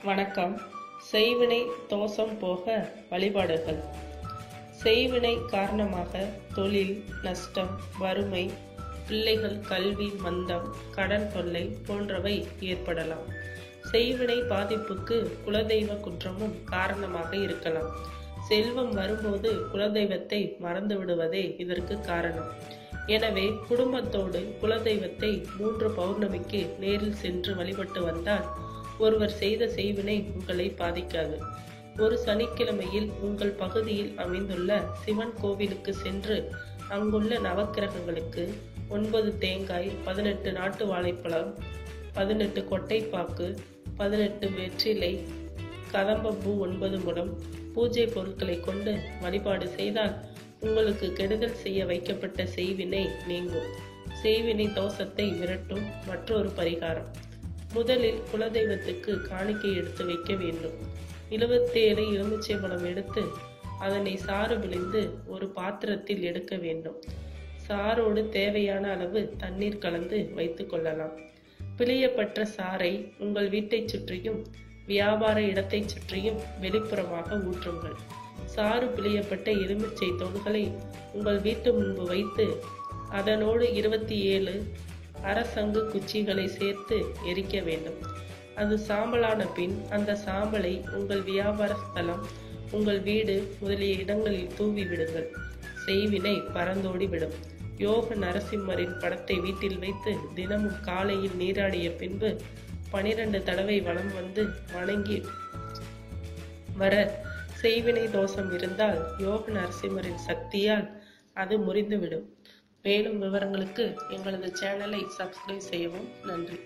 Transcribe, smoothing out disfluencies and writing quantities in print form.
வணக்கம். செய்வினை தோஷம் போக வழிபாடுகள். செய்வினை காரணமாக தொழில் நஷ்டம், வறுமை, பிள்ளைகள் கல்வி மந்தம், கடன் தொல்லை போன்றவை ஏற்படலாம். செய்வினை பாதிப்புக்கு குலதெய்வ குற்றமும் காரணமாக இருக்கலாம். செல்வம் வரும்போது குலதெய்வத்தை மறந்து விடுவதே இதற்கு காரணம். எனவே குடும்பத்தோடு குலதெய்வத்தை 3 பௌர்ணமிக்கு நேரில் சென்று வழிபட்டு வந்தால் ஒருவர் செய்த செய்வினை உங்களை பாதிக்காது. ஒரு சனிக்கிழமையில் உங்கள் பகுதியில் அமைந்துள்ள சிவன் கோவிலுக்கு சென்று அங்குள்ள நவக்கிரகங்களுக்கு 9 தேங்காய், 18 நாட்டு வாழைப்பழம், 18 கொட்டைப்பாக்கு, 18 வெற்றிலை, கதம்பப்பூ 9 முடம் பூஜை பொருட்களை கொண்டு வழிபாடு செய்தால் உங்களுக்கு கெடுதல் செய்ய வைக்கப்பட்ட செய்வினை நீங்கும். செய்வினை தோஷத்தை விரட்டும் மற்றொரு பரிகாரம். முதலில் குலதெய்வத்துக்கு காணிக்கை எடுத்து வைக்க வேண்டும். 27 எலுமிச்சை பழம் எடுத்து அதனை சாறு பிழிந்து ஒரு பாத்திரத்தில் எடுக்க வேண்டும். சாரோடு தேவையான அளவு தண்ணீர் கலந்து வைத்துக் கொள்ளலாம். பிழியப்பட்ட சாறை உங்கள் வீட்டை சுற்றியும் வியாபார இடத்தை சுற்றியும் வெளிப்புறமாக ஊற்றுங்கள். சாறு பிழியப்பட்ட எலுமிச்சை தோள்களை உங்கள் வீட்டு முன்பு வைத்து அதனோடு 27 அரசங்கு குச்சிகளை சேர்த்து எரிக்க வேண்டும். அது சாம்பலான பின் அந்த சாம்பலை உங்கள் வியாபார ஸ்தலம், உங்கள் வீடு முதலிய இடங்களில் தூவி விடுங்கள். செய்வினை பறந்தோடி விடும். யோக நரசிம்மரின் படத்தை வீட்டில் வைத்து தினமும் காலையில் நீராடிய பின்பு 12 தடவை வலம் வந்து வணங்கி வர செய்வினை தோஷம் இருந்தால் யோக நரசிம்மரின் சக்தியால் அது முறிந்துவிடும். மேலும் விவரங்களுக்கு எங்களது சேனலை சப்ஸ்கிரைப் செய்யவும். நன்றி.